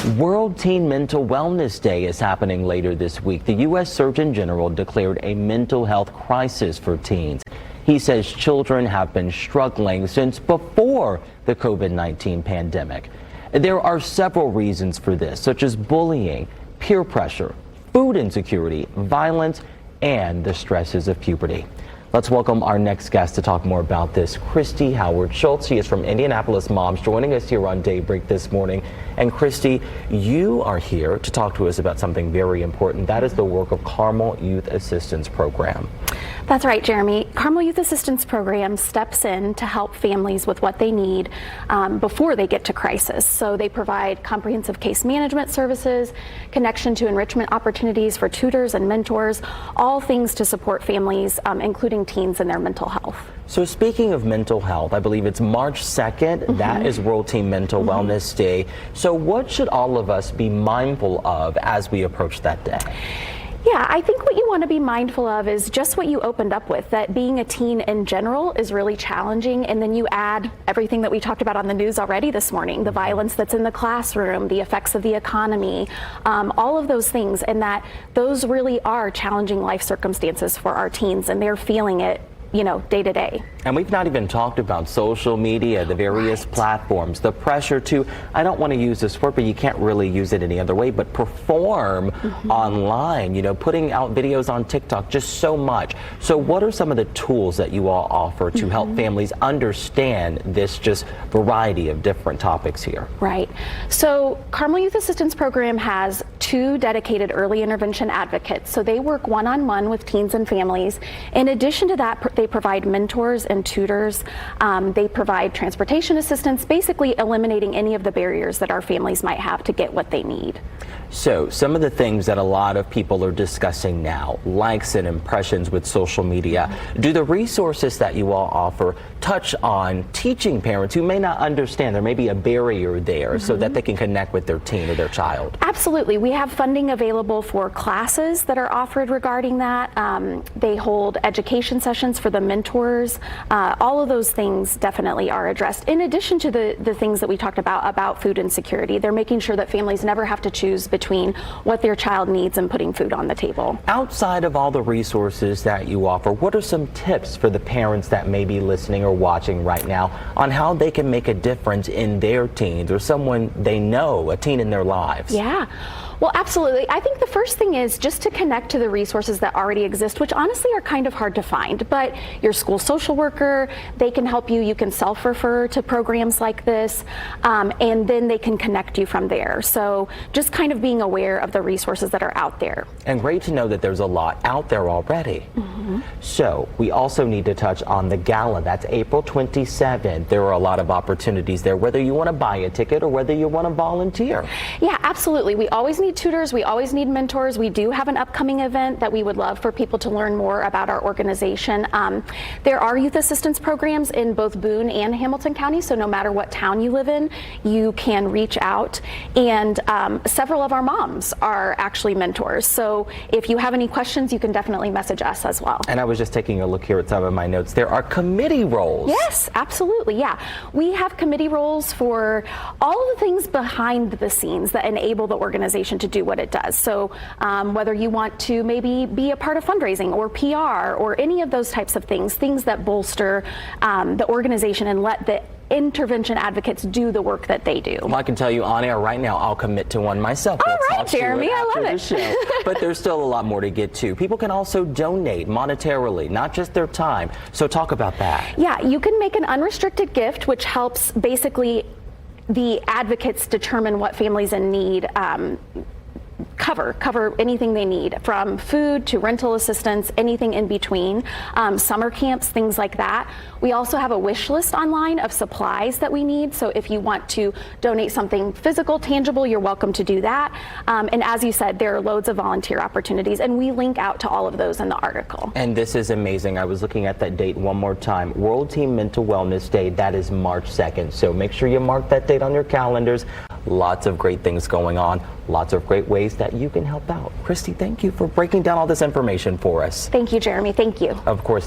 World Teen Mental Wellness Day is happening later this week. The U.S. Surgeon General declared a mental health crisis for teens. He says children have been struggling since before the COVID-19 pandemic. There are several reasons for this, such as bullying, peer pressure, food insecurity, violence, and the stresses of puberty. Let's welcome our next guest to talk more about this, Christy Howard-Schultz. She is from Indianapolis Moms, joining us here on Daybreak this morning. And Christy, you are here to talk to us about something very important. That is the work of Carmel Youth Assistance Program. That's right, Jeremy. Carmel Youth Assistance Program steps in to help families with what they need before they get to crisis. So they provide comprehensive case management services, connection to enrichment opportunities for tutors and mentors, all things to support families, including teens and their mental health. So speaking of mental health, I believe it's March 2nd. That is World Teen Mental Wellness Day. So what should all of us be mindful of as we approach that day? Yeah, I think what you want to be mindful of is just what you opened up with, that being a teen in general is really challenging, and then you add everything that we talked about on the news already this morning, the violence that's in the classroom, the effects of the economy, all of those things, and that those really are challenging life circumstances for our teens, and they're feeling it, you know, day to day. And we've not even talked about social media, the various platforms, the pressure to, I don't want to use this word, but you can't really use it any other way, but perform online, you know, putting out videos on TikTok, just so much. So what are some of the tools that you all offer to help families understand this just variety of different topics here? Right. So Carmel Youth Assistance Program has 2 dedicated early intervention advocates. So they work one-on-one with teens and families. In addition to that, they provide mentors and tutors. They provide transportation assistance, basically eliminating any of the barriers that our families might have to get what they need. So some of the things that a lot of people are discussing now, likes and impressions with social media, do the resources that you all offer touch on teaching parents who may not understand? There may be a barrier there so that they can connect with their teen or their child. Absolutely. We have funding available for classes that are offered regarding that. They hold education sessions for the mentors. All of those things definitely are addressed. In addition to the things that we talked about food insecurity, they're making sure that families never have to choose between what their child needs and putting food on the table. Outside of all the resources that you offer, what are some tips for the parents that may be listening or watching right now on how they can make a difference in their teens or someone they know, a teen in their lives? Yeah. Well, absolutely. I think the first thing is just to connect to the resources that already exist, which honestly are kind of hard to find. But your school social worker, they can help you. You can self-refer to programs like this, and then they can connect you from there. So just kind of being aware of the resources that are out there. And great to know that there's a lot out there already. So we also need to touch on the gala. That's April 27th. There are a lot of opportunities there, whether you want to buy a ticket or whether you want to volunteer. Yeah, absolutely. We always need tutors. We always need mentors. We do have an upcoming event that we would love for people to learn more about our organization. There are youth assistance programs in both Boone and Hamilton County, so no matter what town you live in, you can reach out. And several of our moms are actually mentors. So if you have any questions, you can definitely message us as well. And I was just taking a look here at some of my notes. There are committee roles. Yes, absolutely. Yeah. We have committee roles for all of the things behind the scenes that enable the organization to do what it does. So whether you want to maybe be a part of fundraising or PR or any of those types of things that bolster the organization and let the intervention advocates do the work that they do. Well, I can tell you on air right now, I'll commit to one myself. All right, Jeremy, I love it. Show. But there's still a lot more to get to. People can also donate monetarily, not just their time. So talk about that. Yeah, you can make an unrestricted gift, which helps basically the advocates determine what families in need cover anything they need, from food to rental assistance, anything in between, summer camps, things like that. We also have a wish list online of supplies that we need. So if you want to donate something physical, tangible, you're welcome to do that. And as you said, there are loads of volunteer opportunities, and we link out to all of those in the article. And this is amazing. I was looking at that date one more time. World Teen Mental Wellness Day, that is March 2nd. So make sure you mark that date on your calendars. Lots of great things going on, lots of great ways that you can help out. Christy, thank you for breaking down all this information for us. Thank you, Jeremy. Thank you. Of course.